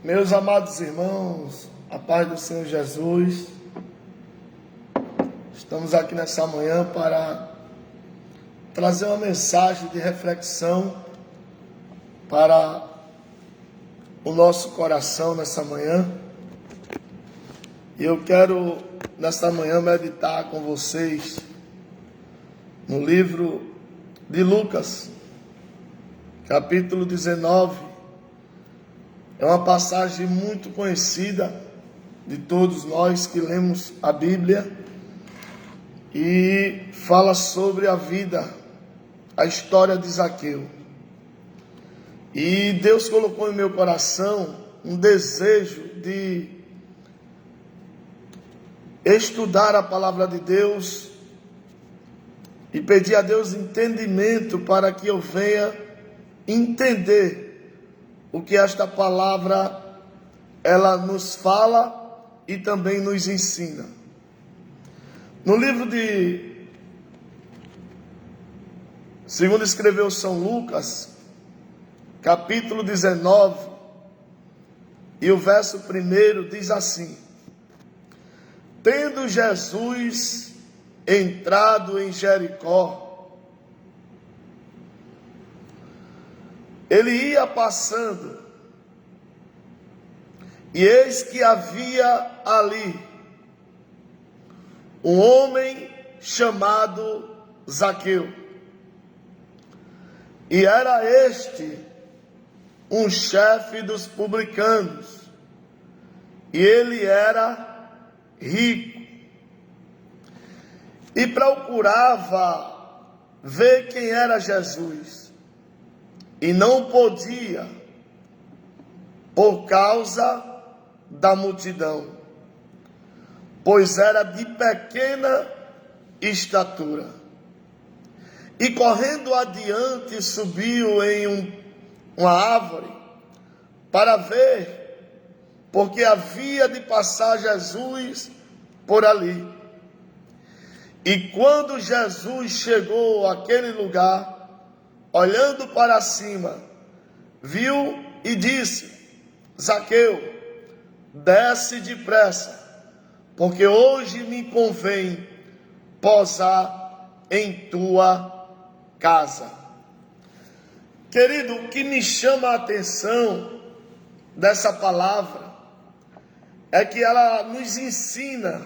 Meus amados irmãos, a paz do Senhor Jesus, estamos aqui nessa manhã para trazer uma mensagem de reflexão para o nosso coração nessa manhã. E eu quero, nesta manhã, meditar com vocês no livro de Lucas, capítulo 19. É uma passagem muito conhecida de todos nós que lemos a Bíblia e fala sobre a vida, a história de Zaqueu. E Deus colocou em meu coração um desejo de estudar a palavra de Deus e pedir a Deus entendimento para que eu venha entender o que esta palavra ela nos fala e também nos ensina. No livro de segundo escreveu São Lucas, capítulo 19, e o verso 1 diz assim: tendo Jesus entrado em Jericó, ele ia passando, e eis que havia ali um homem chamado Zaqueu, e era este um chefe dos publicanos, e ele era rico, e procurava ver quem era Jesus, e não podia, por causa da multidão, pois era de pequena estatura. E correndo adiante, subiu em uma árvore para ver, porque havia de passar Jesus por ali. E quando Jesus chegou àquele lugar, olhando para cima, viu e disse: Zaqueu, desce depressa, porque hoje me convém posar em tua casa. Querido, o que me chama a atenção dessa palavra é que ela nos ensina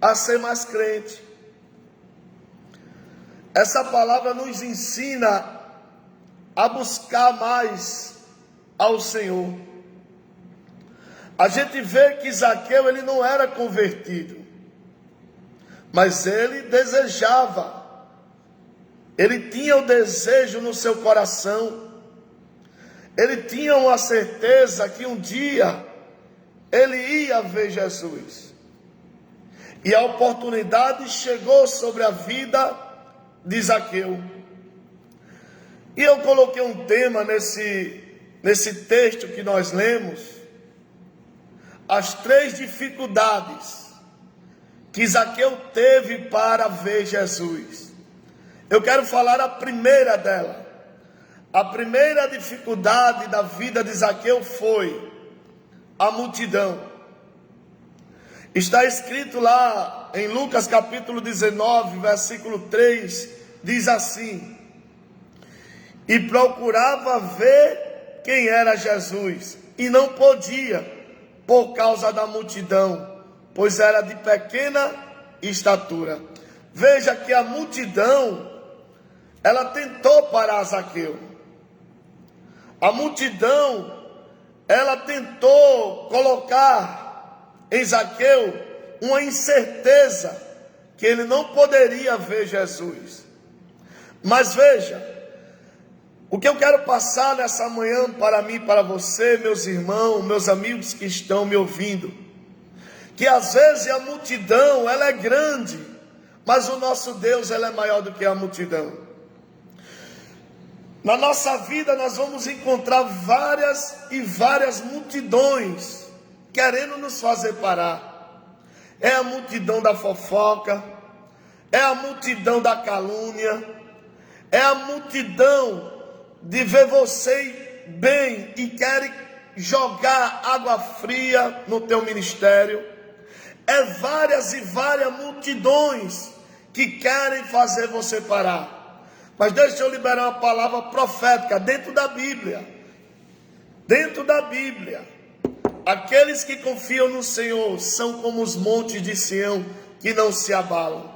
a ser mais crente. Essa palavra nos ensina a buscar mais ao Senhor. A gente vê que Zaqueu, ele não era convertido, mas ele desejava, ele tinha o desejo no seu coração, ele tinha uma certeza que um dia ele ia ver Jesus, e a oportunidade chegou sobre a vida de Zaqueu. E eu coloquei um tema nesse texto que nós lemos: as 3 dificuldades que Zaqueu teve para ver Jesus. Eu quero falar a primeira dela. A primeira dificuldade da vida de Zaqueu foi a multidão. Está escrito lá em Lucas capítulo 19, versículo 3, diz assim: e procurava ver quem era Jesus, e não podia, por causa da multidão, pois era de pequena estatura. Veja que a multidão, ela tentou parar Zaqueu. A multidão, ela tentou colocar em Zaqueu uma incerteza que ele não poderia ver Jesus. Mas veja, o que eu quero passar nessa manhã para mim, para você, meus irmãos, meus amigos que estão me ouvindo, que às vezes a multidão, ela é grande, mas o nosso Deus, ele é maior do que a multidão. Na nossa vida nós vamos encontrar várias e várias multidões querendo nos fazer parar. É a multidão da fofoca, é a multidão da calúnia, é a multidão de ver você bem e querem jogar água fria no teu ministério, é várias e várias multidões que querem fazer você parar. Mas deixa eu liberar uma palavra profética dentro da Bíblia. Dentro da Bíblia, aqueles que confiam no Senhor são como os montes de Sião que não se abalam.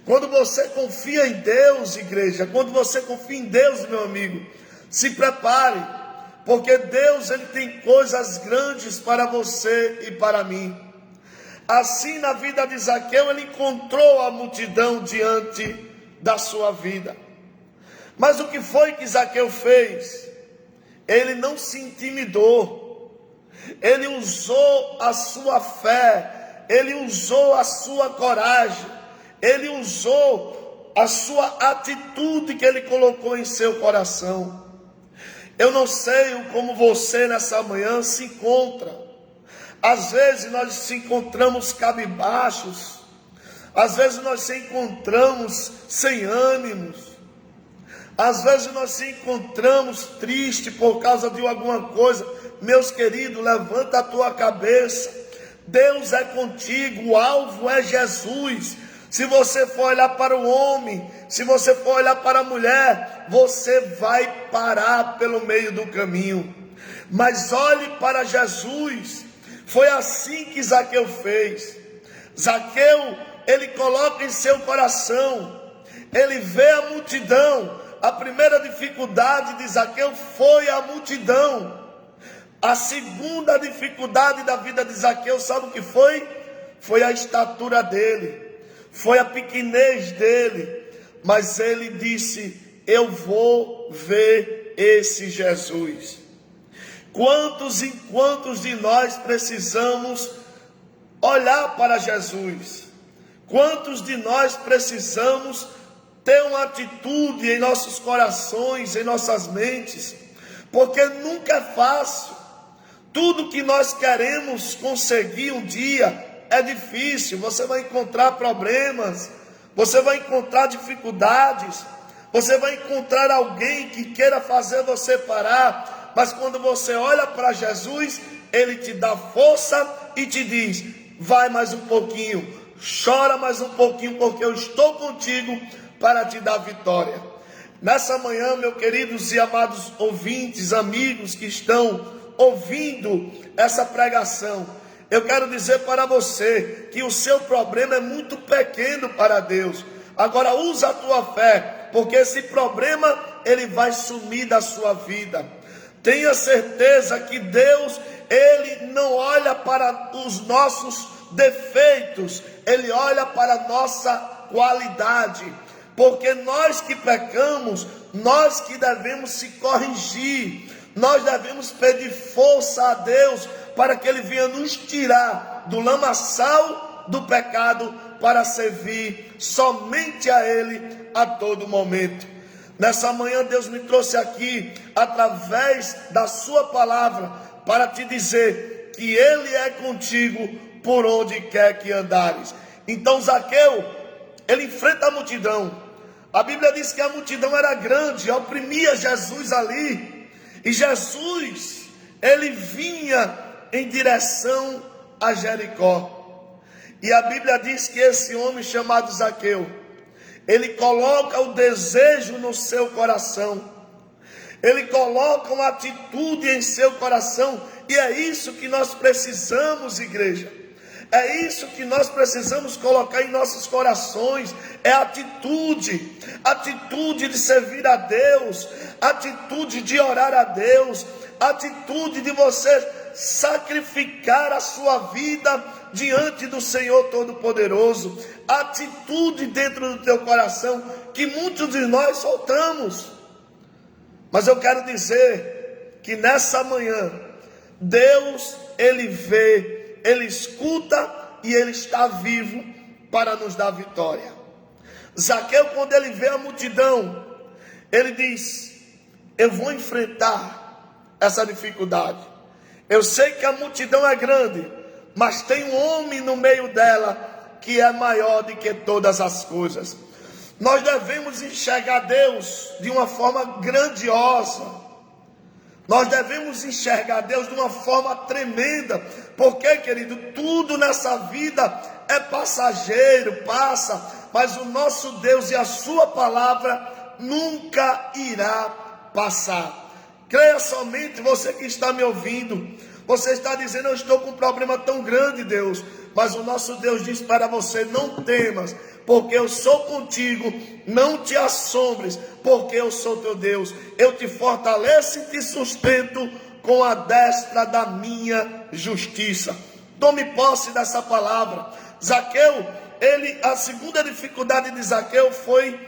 Quando você confia em Deus, igreja, quando você confia em Deus, meu amigo, se prepare, porque Deus ele tem coisas grandes para você e para mim. Assim, na vida de Zaqueu, ele encontrou a multidão diante da sua vida. Mas o que foi que Zaqueu fez? Ele não se intimidou, ele usou a sua fé, ele usou a sua coragem, ele usou a sua atitude que ele colocou em seu coração. Eu não sei como você nessa manhã se encontra. Às vezes nós se encontramos cabisbaixos, às vezes nós se encontramos sem ânimos, às vezes nós se encontramos tristes por causa de alguma coisa. Meus queridos, levanta a tua cabeça, Deus é contigo, o alvo é Jesus. Se você for olhar para o homem, se você for olhar para a mulher, você vai parar pelo meio do caminho. Mas olhe para Jesus. Foi assim que Zaqueu fez. Zaqueu, ele coloca em seu coração, ele vê a multidão. A primeira dificuldade de Zaqueu foi a multidão. A segunda dificuldade da vida de Zaqueu, sabe o que foi? Foi a estatura dele, foi a pequenez dele. Mas ele disse: eu vou ver esse Jesus. Quantos e quantos de nós precisamos olhar para Jesus? Quantos de nós precisamos ter uma atitude em nossos corações, em nossas mentes? Porque nunca é fácil. Tudo que nós queremos conseguir um dia é difícil. Você vai encontrar problemas, você vai encontrar dificuldades, você vai encontrar alguém que queira fazer você parar. Mas quando você olha para Jesus, ele te dá força e te diz: vai mais um pouquinho, chora mais um pouquinho, porque eu estou contigo para te dar vitória. Nessa manhã, meus queridos e amados ouvintes, amigos que estão ouvindo essa pregação, eu quero dizer para você que o seu problema é muito pequeno para Deus. Agora usa a tua fé, porque esse problema ele vai sumir da sua vida. Tenha certeza que Deus, ele não olha para os nossos defeitos, ele olha para a nossa qualidade. Porque nós que pecamos, nós que devemos se corrigir, nós devemos pedir força a Deus para que ele venha nos tirar do lamaçal do pecado, para servir somente a ele a todo momento. Nessa manhã Deus me trouxe aqui, através da sua palavra, para te dizer que ele é contigo por onde quer que andares. Então Zaqueu, ele enfrenta a multidão. A Bíblia diz que a multidão era grande, oprimia Jesus ali. E Jesus, ele vinha em direção a Jericó. E a Bíblia diz que esse homem chamado Zaqueu, ele coloca o desejo no seu coração, ele coloca uma atitude em seu coração. E é isso que nós precisamos, igreja. É isso que nós precisamos colocar em nossos corações. É atitude, atitude de servir a Deus, atitude de orar a Deus, atitude de você sacrificar a sua vida diante do Senhor Todo-Poderoso, atitude dentro do teu coração que muitos de nós faltamos. Mas eu quero dizer que nessa manhã Deus, ele vê, ele escuta e ele está vivo para nos dar vitória. Zaqueu, quando ele vê a multidão, ele diz: eu vou enfrentar essa dificuldade. Eu sei que a multidão é grande, mas tem um homem no meio dela que é maior do que todas as coisas. Nós devemos enxergar Deus de uma forma grandiosa. Nós devemos enxergar Deus de uma forma tremenda, porque, querido, tudo nessa vida é passageiro, passa, mas o nosso Deus e a sua palavra nunca irá passar. Creia somente, você que está me ouvindo, você está dizendo, eu estou com um problema tão grande, Deus, mas o nosso Deus diz para você, não temas, porque eu sou contigo, não te assombres, porque eu sou teu Deus, eu te fortaleço e te sustento com a destra da minha justiça. Tome posse dessa palavra. Zaqueu, a segunda dificuldade de Zaqueu foi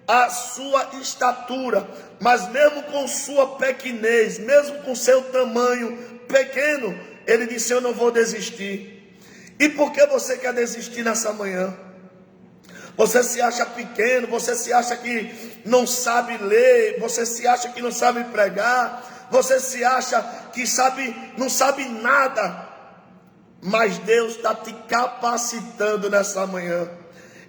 a sua estatura, mas mesmo com sua pequenez, mesmo com seu tamanho pequeno, ele disse, eu não vou desistir. E por que você quer desistir nessa manhã? Você se acha pequeno, você se acha que não sabe ler, você se acha que não sabe pregar, você se acha que não sabe nada, mas Deus está te capacitando nessa manhã.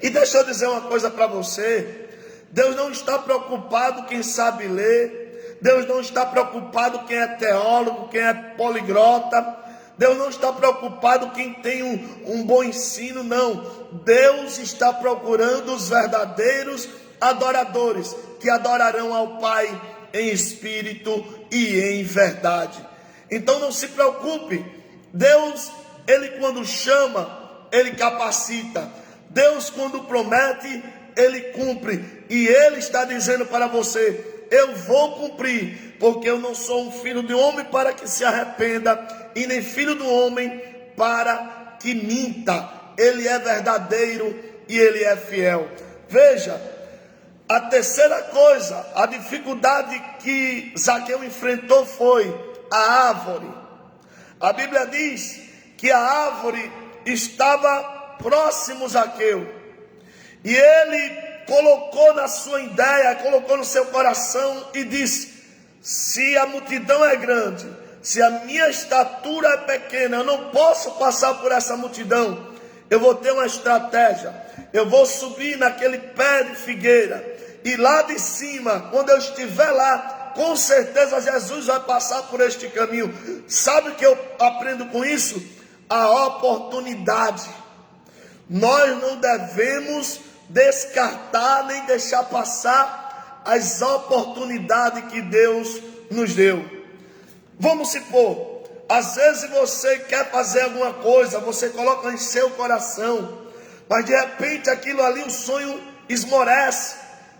E deixa eu dizer uma coisa para você, Deus não está preocupado quem sabe ler, Deus não está preocupado quem é teólogo, quem é poliglota, Deus não está preocupado quem tem um bom ensino, não. Deus está procurando os verdadeiros adoradores, que adorarão ao Pai em espírito e em verdade. Então não se preocupe, Deus, Ele quando chama, Ele capacita. Deus quando promete, Ele cumpre. E Ele está dizendo para você, eu vou cumprir, porque eu não sou um filho de homem para que se arrependa, e nem filho do homem para que minta. Ele é verdadeiro e Ele é fiel. Veja, a terceira coisa, a dificuldade que Zaqueu enfrentou foi a árvore. A Bíblia diz que a árvore estava próximo a Zaqueu, e ele colocou na sua ideia, colocou no seu coração e disse, se a multidão é grande, se a minha estatura é pequena, eu não posso passar por essa multidão, eu vou ter uma estratégia, eu vou subir naquele pé de figueira, e lá de cima, quando eu estiver lá, com certeza Jesus vai passar por este caminho. Sabe o que eu aprendo com isso? A oportunidade. Nós não devemos descartar nem deixar passar as oportunidades que Deus nos deu. Vamos supor, às vezes você quer fazer alguma coisa, você coloca em seu coração, mas de repente aquilo ali, o sonho esmorece,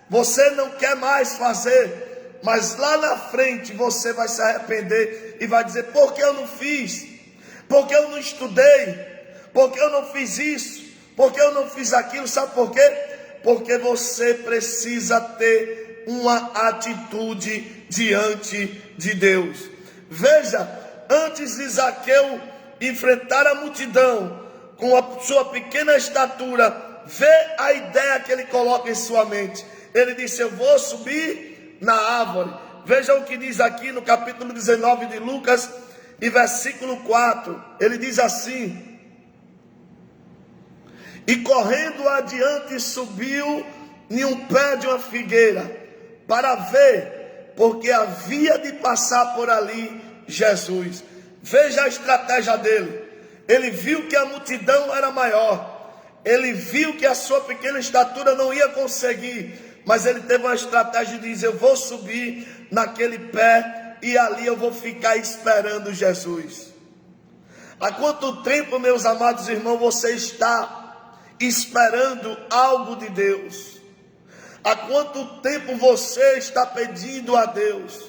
você não quer mais fazer, mas lá na frente você vai se arrepender e vai dizer, por que eu não fiz? Por que eu não estudei? Por que eu não fiz isso? Por que eu não fiz aquilo? Sabe por quê? Porque você precisa ter uma atitude diante de Deus. Veja, antes de Zaqueu enfrentar a multidão com a sua pequena estatura, vê a ideia que ele coloca em sua mente. Ele disse, eu vou subir na árvore. Veja o que diz aqui no capítulo 19 de Lucas, e versículo 4. Ele diz assim, e correndo adiante subiu em um pé de uma figueira, para ver, porque havia de passar por ali Jesus. Veja a estratégia dele. Ele viu que a multidão era maior, ele viu que a sua pequena estatura não ia conseguir, mas ele teve uma estratégia de dizer, eu vou subir naquele pé, e ali eu vou ficar esperando Jesus. Há quanto tempo, meus amados irmãos, você está esperando algo de Deus? Há quanto tempo você está pedindo a Deus?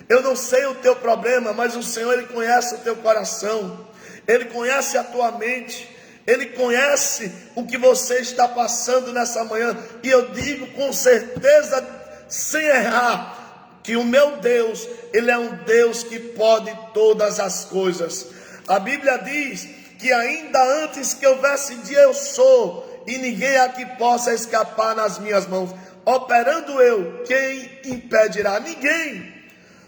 Eu não sei o teu problema, mas o Senhor, Ele conhece o teu coração, Ele conhece a tua mente, Ele conhece o que você está passando nessa manhã, e eu digo com certeza, sem errar, que o meu Deus, Ele é um Deus que pode todas as coisas. A Bíblia diz que ainda antes que houvesse dia eu sou, e ninguém aqui possa escapar nas minhas mãos. Operando eu, quem impedirá? Ninguém.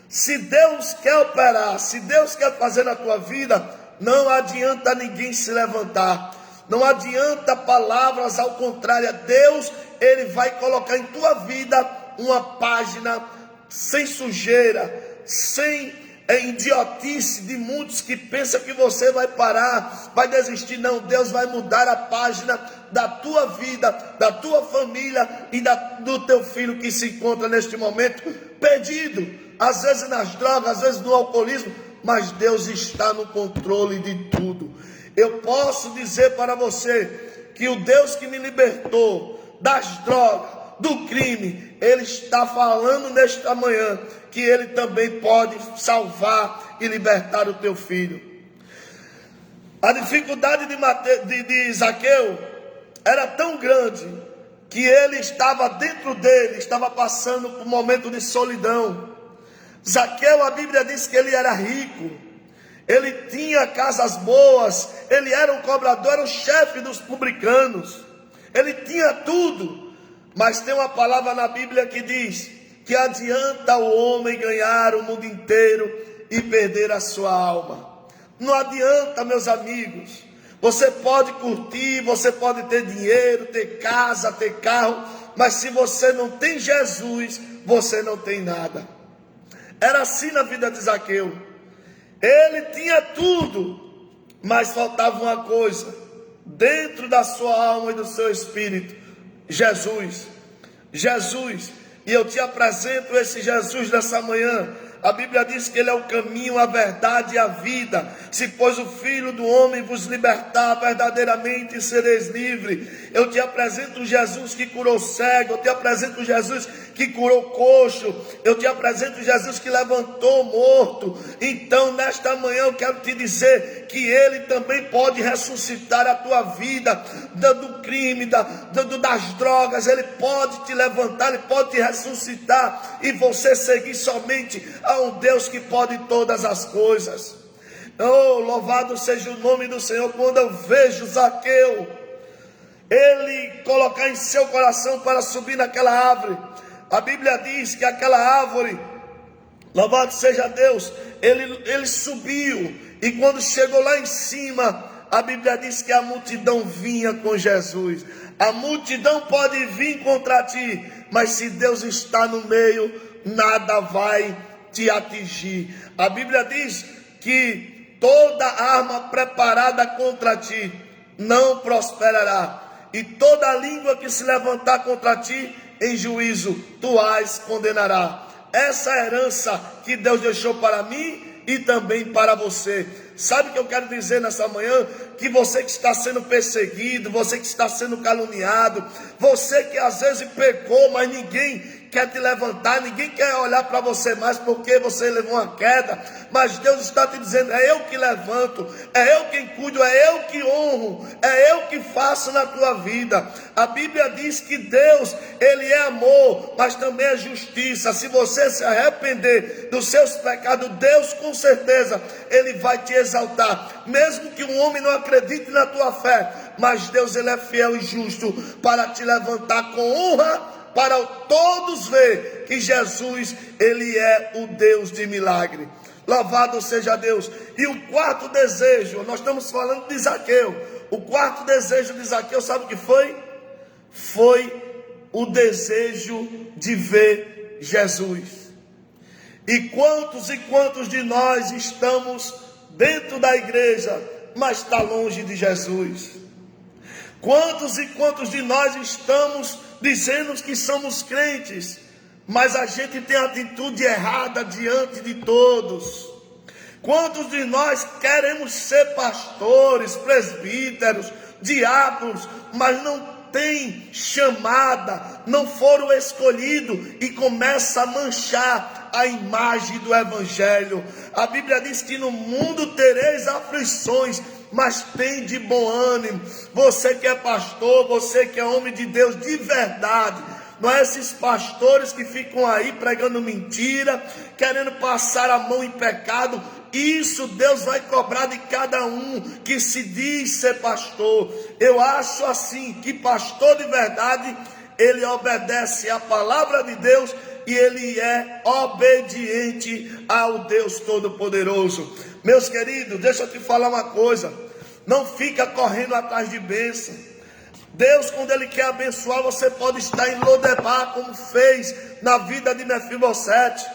Se Deus quer operar, se Deus quer fazer na tua vida, não adianta ninguém se levantar, não adianta palavras ao contrário. Deus, Ele vai colocar em tua vida uma página sem sujeira, sem idiotice de muitos que pensam que você vai parar, vai desistir. Não, Deus vai mudar a página da tua vida, da tua família e do teu filho que se encontra neste momento perdido, às vezes nas drogas, às vezes no alcoolismo, mas Deus está no controle de tudo. Eu posso dizer para você que o Deus que me libertou das drogas, do crime, Ele está falando nesta manhã que Ele também pode salvar e libertar o teu filho. A dificuldade de Zaqueu era tão grande que ele estava dentro dele, estava passando por um momento de solidão. Zaqueu, a Bíblia diz que ele era rico, ele tinha casas boas, ele era um cobrador, era o chefe dos publicanos, ele tinha tudo. Mas tem uma palavra na Bíblia que diz que adianta o homem ganhar o mundo inteiro e perder a sua alma. Não adianta, meus amigos. Você pode curtir, você pode ter dinheiro, ter casa, ter carro, mas se você não tem Jesus, você não tem nada. Era assim na vida de Zaqueu. Ele tinha tudo, mas faltava uma coisa dentro da sua alma e do seu espírito: Jesus. E eu te apresento esse Jesus nessa manhã. A Bíblia diz que Ele é o caminho, a verdade e a vida. Se pois o Filho do Homem vos libertar, verdadeiramente sereis livres. Eu te apresento Jesus que curou cego. Eu te apresento Jesus que curou coxo. Eu te apresento Jesus que levantou morto. Então nesta manhã eu quero te dizer que Ele também pode ressuscitar a tua vida do crime, das drogas. Ele pode te levantar, Ele pode te ressuscitar e você seguir somente a um Deus que pode todas as coisas. Oh, louvado seja o nome do Senhor. Quando eu vejo Zaqueu, ele colocar em seu coração para subir naquela árvore, a Bíblia diz que aquela árvore, louvado seja Deus, ele subiu, e quando chegou lá em cima, a Bíblia diz que a multidão vinha com Jesus. A multidão pode vir contra ti, mas se Deus está no meio, nada vai te atingir. A Bíblia diz que toda arma preparada contra ti não prosperará, e toda língua que se levantar contra ti em juízo tu as condenará. Essa é a herança que Deus deixou para mim e também para você. Sabe o que eu quero dizer nessa manhã? Que você que está sendo perseguido, você que está sendo caluniado, você que às vezes pecou, mas ninguém quer te levantar, ninguém quer olhar para você mais porque você levou uma queda, mas Deus está te dizendo: é eu que levanto, é eu quem cuido, é eu que honro, é eu que faço na tua vida. A Bíblia diz que Deus, Ele é amor, mas também é justiça. Se você se arrepender dos seus pecados, Deus com certeza Ele vai te exaltar, mesmo que um homem não acredite na tua fé, mas Deus, Ele é fiel e justo para te levantar com honra, para todos ver que Jesus, Ele é o Deus de milagre. Louvado seja Deus. E o quarto desejo, nós estamos falando de Zaqueu. O quarto desejo de Zaqueu, sabe o que foi? Foi o desejo de ver Jesus. E quantos de nós estamos dentro da igreja, mas está longe de Jesus? Quantos e quantos de nós estamos dizendo que somos crentes, mas a gente tem atitude errada diante de todos? Quantos de nós queremos ser pastores, presbíteros, diáconos, mas não tem chamada, não foram escolhidos e começa a manchar a imagem do evangelho? A Bíblia diz que no mundo tereis aflições, mas tem de bom ânimo. Você que é pastor, você que é homem de Deus de verdade, não é esses pastores que ficam aí pregando mentira, querendo passar a mão em pecado. Isso Deus vai cobrar de cada um que se diz ser pastor. Eu acho assim, que pastor de verdade, ele obedece à palavra de Deus e ele é obediente ao Deus Todo-Poderoso. Meus queridos, deixa eu te falar uma coisa: não fica correndo atrás de bênção. Deus, quando Ele quer abençoar, você pode estar em Lodebar, como fez na vida de Mefibosete.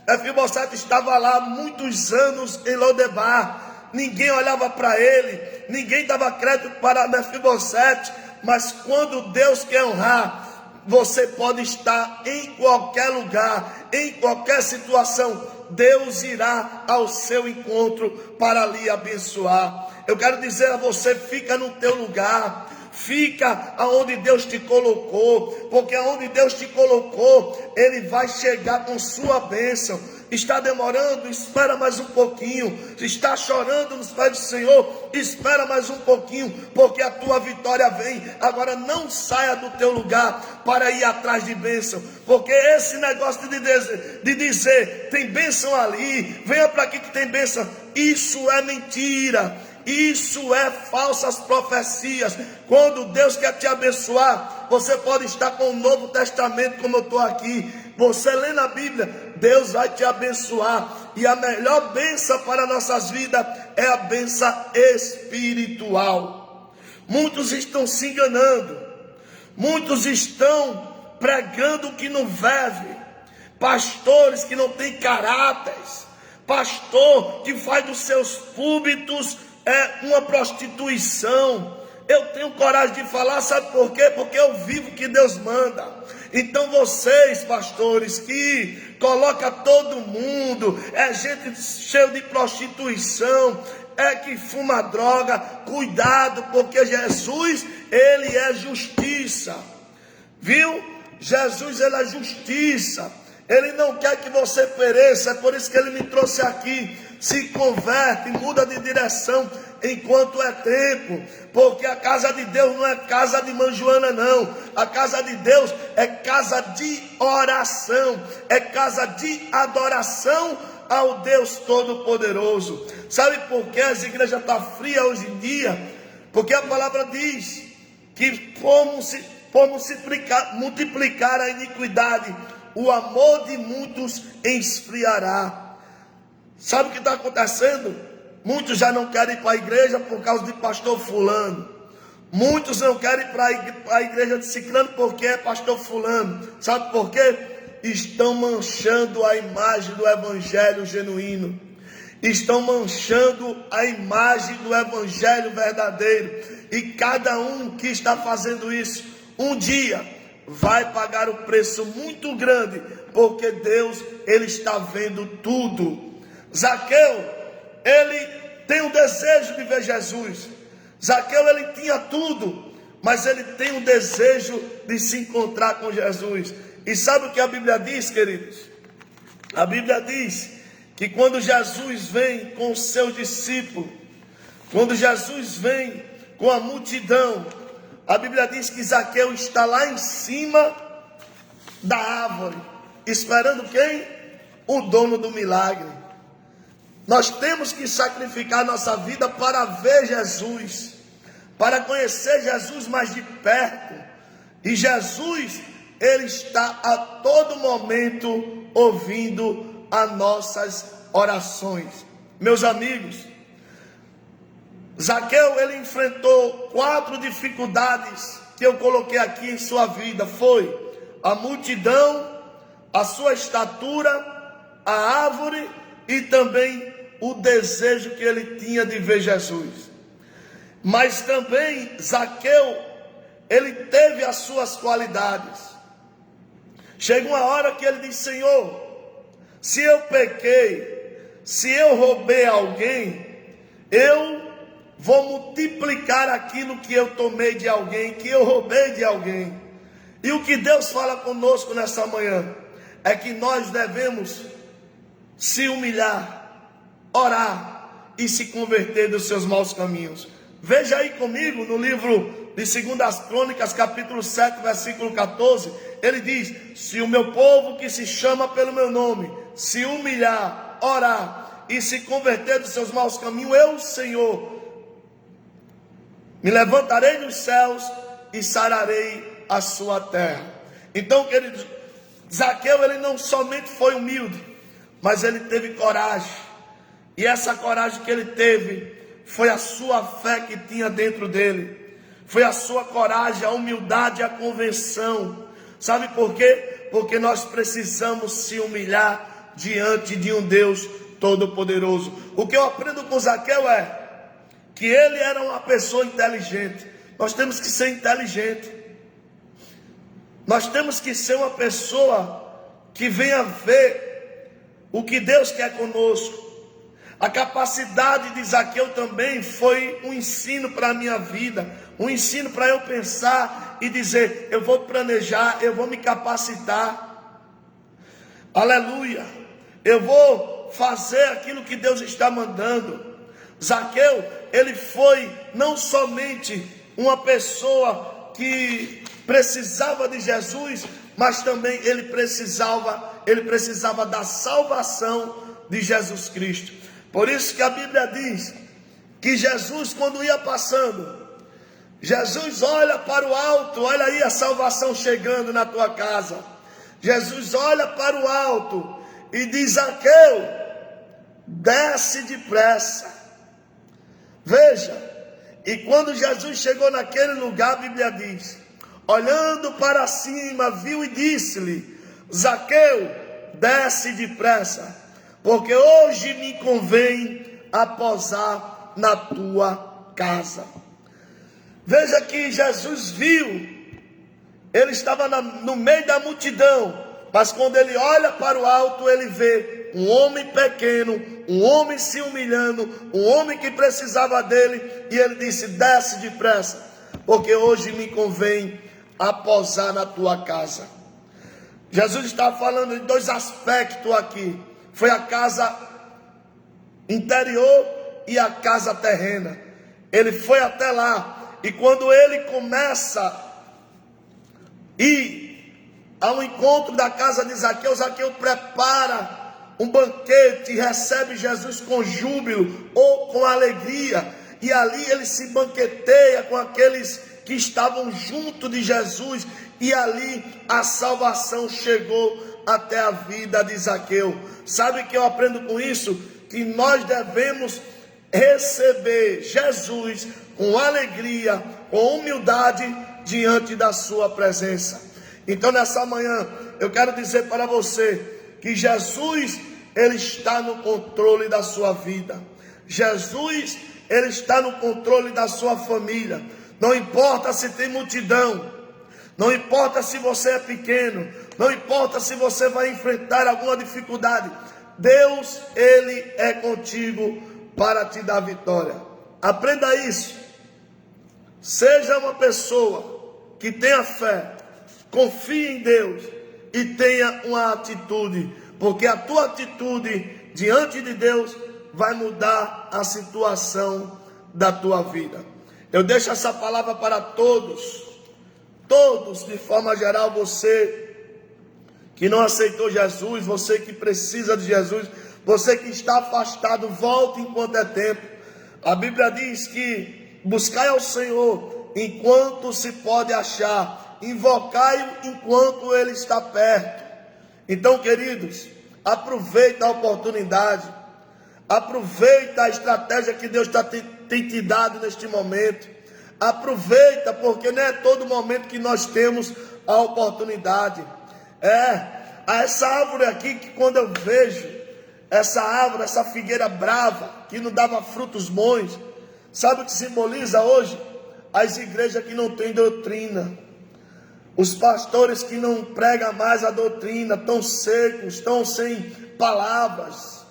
Mefibosete estava lá muitos anos em Lodebar. Ninguém olhava para ele, ninguém dava crédito para Mefibosete. Mas quando Deus quer honrar, você pode estar em qualquer lugar, em qualquer situação. Deus irá ao seu encontro para lhe abençoar. Eu quero dizer a você, fica no teu lugar. Fica aonde Deus te colocou, porque aonde Deus te colocou, Ele vai chegar com sua bênção. Está demorando? Espera mais um pouquinho. Está chorando nos pés do Senhor? Espera mais um pouquinho, porque a tua vitória vem. Agora não saia do teu lugar para ir atrás de bênção, porque esse negócio de dizer tem bênção ali, venha para aqui que tem bênção, isso é mentira. Isso é falsas profecias. Quando Deus quer te abençoar, você pode estar com o Novo Testamento, como eu estou aqui. Você lê na Bíblia, Deus vai te abençoar. E a melhor bênção para nossas vidas é a bênção espiritual. Muitos estão se enganando. Muitos estão pregando que não vive. Pastores que não têm caráter. Pastor que faz dos seus púlpitos uma prostituição. Eu tenho coragem de falar, sabe por quê? Porque eu vivo o que Deus manda. Então vocês, pastores, que colocam todo mundo, gente cheia de prostituição, que fuma droga, cuidado, porque Jesus, Ele é justiça. Viu? Jesus, Ele é justiça. Ele não quer que você pereça, é por isso que Ele me trouxe aqui. Se converte, muda de direção enquanto é tempo, porque a casa de Deus não é casa de manjoana não. A casa de Deus é casa de oração, é casa de adoração ao Deus Todo-Poderoso. Sabe por que as igrejas estão frias hoje em dia? Porque a palavra diz que por multiplicar a iniquidade, o amor de muitos esfriará. Sabe o que está acontecendo? Muitos já não querem ir para a igreja por causa de pastor fulano. Muitos não querem ir para a igreja de ciclano porque é pastor fulano. Sabe por quê? Estão manchando a imagem do evangelho genuíno. Estão manchando a imagem do evangelho verdadeiro. E cada um que está fazendo isso, um dia vai pagar o preço muito grande, porque Deus, Ele está vendo tudo. Zaqueu, ele tem um desejo de ver Jesus. Zaqueu, ele tinha tudo, mas ele tem um desejo de se encontrar com Jesus. E sabe o que a Bíblia diz, queridos? A Bíblia diz que quando Jesus vem com os seus discípulos, quando Jesus vem com a multidão, a Bíblia diz que Zaqueu está lá em cima da árvore, esperando quem? O dono do milagre. Nós temos que sacrificar nossa vida para ver Jesus, para conhecer Jesus mais de perto. E Jesus, Ele está a todo momento ouvindo as nossas orações. Meus amigos, Zaqueu, ele enfrentou 4 dificuldades que eu coloquei aqui em sua vida. Foi a multidão, a sua estatura, a árvore e também o desejo que ele tinha de ver Jesus. Mas também Zaqueu, ele teve as suas qualidades. Chegou uma hora que ele disse: Senhor, se eu pequei, se eu roubei alguém, eu vou multiplicar aquilo que eu tomei de alguém, que eu roubei de alguém. E o que Deus fala conosco nessa manhã é que nós devemos se humilhar, orar e se converter dos seus maus caminhos. Veja aí comigo no livro de 2 Crônicas, capítulo 7, versículo 14. Ele diz: se o meu povo que se chama pelo meu nome se humilhar, orar e se converter dos seus maus caminhos, eu, Senhor, me levantarei dos céus e sararei a sua terra. Então, queridos, Zaqueu, ele não somente foi humilde, mas ele teve coragem. E essa coragem que ele teve foi a sua fé que tinha dentro dele. Foi a sua coragem, a humildade, a convenção. Sabe por quê? Porque nós precisamos se humilhar diante de um Deus Todo-Poderoso. O que eu aprendo com Zaqueu é que ele era uma pessoa inteligente. Nós temos que ser inteligente. Nós temos que ser uma pessoa que venha ver o que Deus quer conosco. A capacidade de Zaqueu também foi um ensino para a minha vida, um ensino para eu pensar e dizer: eu vou planejar, eu vou me capacitar, aleluia, eu vou fazer aquilo que Deus está mandando. Zaqueu, ele foi não somente uma pessoa que precisava de Jesus, mas também ele precisava da salvação de Jesus Cristo. Por isso que a Bíblia diz que Jesus, quando ia passando, Jesus olha para o alto, olha aí a salvação chegando na tua casa. Jesus olha para o alto e diz: Zaqueu, desce depressa. Veja, e quando Jesus chegou naquele lugar, a Bíblia diz, olhando para cima, viu e disse-lhe: Zaqueu, desce depressa, porque hoje me convém a posar na tua casa. Veja que Jesus viu, ele estava no meio da multidão, mas quando ele olha para o alto, ele vê um homem pequeno, um homem se humilhando, um homem que precisava dele, e ele disse: desce depressa, porque hoje me convém a posar na tua casa. Jesus está falando de dois aspectos aqui. Foi a casa interior e a casa terrena. Ele foi até lá, e quando ele começa a ir ao encontro da casa de Zaqueu, Zaqueu prepara um banquete e recebe Jesus com júbilo ou com alegria, e ali ele se banqueteia com aqueles que estavam junto de Jesus, e ali a salvação chegou até a vida de Zaqueu. Sabe o que eu aprendo com isso? Que nós devemos receber Jesus com alegria, com humildade diante da sua presença. Então nessa manhã eu quero dizer para você que Jesus, ele está no controle da sua vida. Jesus, ele está no controle da sua família. Não importa se tem multidão, não importa se você é pequeno, não importa se você vai enfrentar alguma dificuldade, Deus, ele é contigo para te dar vitória. Aprenda isso. Seja uma pessoa que tenha fé, confie em Deus e tenha uma atitude, porque a tua atitude diante de Deus vai mudar a situação da tua vida. Eu deixo essa palavra para todos de forma geral. Você que não aceitou Jesus, você que precisa de Jesus, você que está afastado, volte enquanto é tempo. A Bíblia diz que buscai ao Senhor enquanto se pode achar, invocai-o enquanto ele está perto. Então, queridos, aproveita a oportunidade, aproveita a estratégia que Deus tem te dado neste momento. Aproveita, porque não é todo momento que nós temos a oportunidade. Essa árvore aqui, que quando eu vejo essa árvore, essa figueira brava, que não dava frutos bons, sabe o que simboliza hoje? As igrejas que não têm doutrina, os pastores que não pregam mais a doutrina, estão secos, estão sem palavras,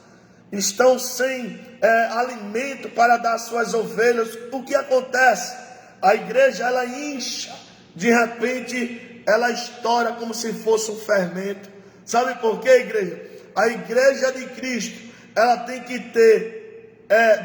estão sem alimento para dar às suas ovelhas. O que acontece? A igreja, ela incha, de repente ela estoura como se fosse um fermento. Sabe por quê, igreja? A igreja de Cristo, ela tem que ter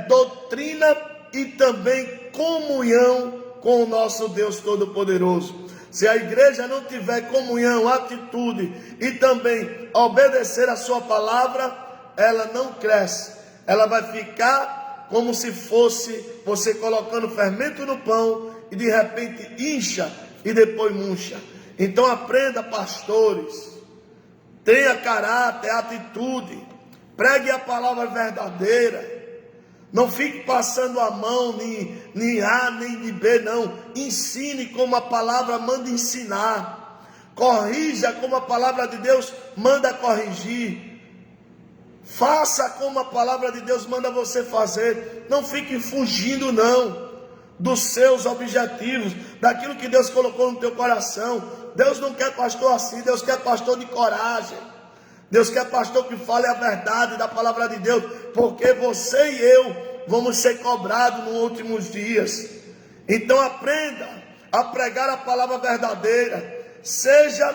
doutrina e também comunhão com o nosso Deus Todo-Poderoso. Se a igreja não tiver comunhão, atitude e também obedecer a sua palavra, ela não cresce. Ela vai ficar como se fosse você colocando fermento no pão e de repente incha e depois murcha. Então aprenda, pastores, tenha caráter, atitude, pregue a palavra verdadeira. Não fique passando a mão, nem A, nem de B, não. Ensine como a palavra manda ensinar. Corrija como a palavra de Deus manda corrigir. Faça como a palavra de Deus manda você fazer. Não fique fugindo não dos seus objetivos, daquilo que Deus colocou no teu coração. Deus não quer pastor assim, Deus quer pastor de coragem. Deus quer pastor que fale a verdade da palavra de Deus, porque você e eu vamos ser cobrados nos últimos dias. Então aprenda a pregar a palavra verdadeira, seja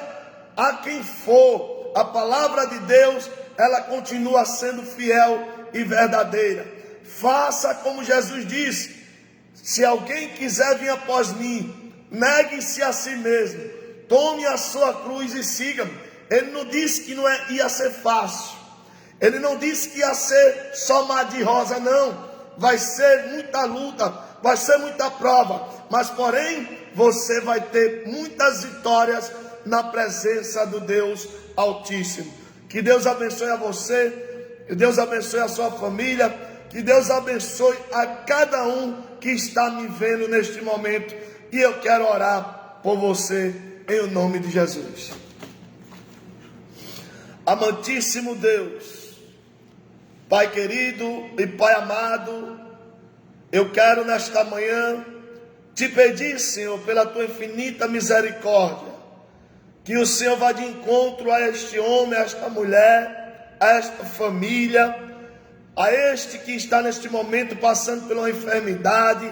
a quem for. A palavra de Deus, ela continua sendo fiel e verdadeira. Faça como Jesus disse: se alguém quiser vir após mim, negue-se a si mesmo, tome a sua cruz e siga-me. Ele não disse que ia ser fácil, ele não disse que ia ser só mar de rosa, não. Vai ser muita luta, vai ser muita prova, mas porém você vai ter muitas vitórias na presença do Deus Altíssimo. Que Deus abençoe a você, que Deus abençoe a sua família, que Deus abençoe a cada um que está me vendo neste momento. E eu quero orar por você em o nome de Jesus. Amantíssimo Deus, Pai querido e Pai amado, eu quero nesta manhã te pedir, Senhor, pela tua infinita misericórdia, que o Senhor vá de encontro a este homem, a esta mulher, a esta família, a este que está neste momento passando por uma enfermidade,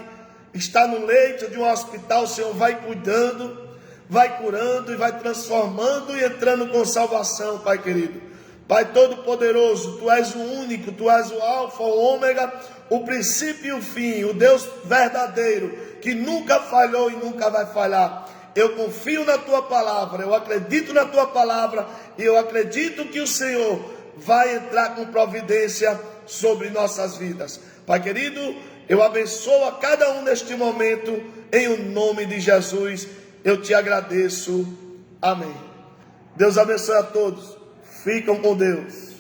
está no leito de um hospital. O Senhor vai cuidando, vai curando e vai transformando e entrando com salvação, Pai querido. Pai todo-poderoso, Tu és o único, Tu és o alfa, o ômega, o princípio e o fim, o Deus verdadeiro, que nunca falhou e nunca vai falhar. Eu confio na Tua palavra, eu acredito na Tua palavra, e eu acredito que o Senhor vai entrar com providência sobre nossas vidas. Pai querido, eu abençoo a cada um neste momento, em o nome de Jesus, eu te agradeço. Amém. Deus abençoe a todos. Ficam com Deus.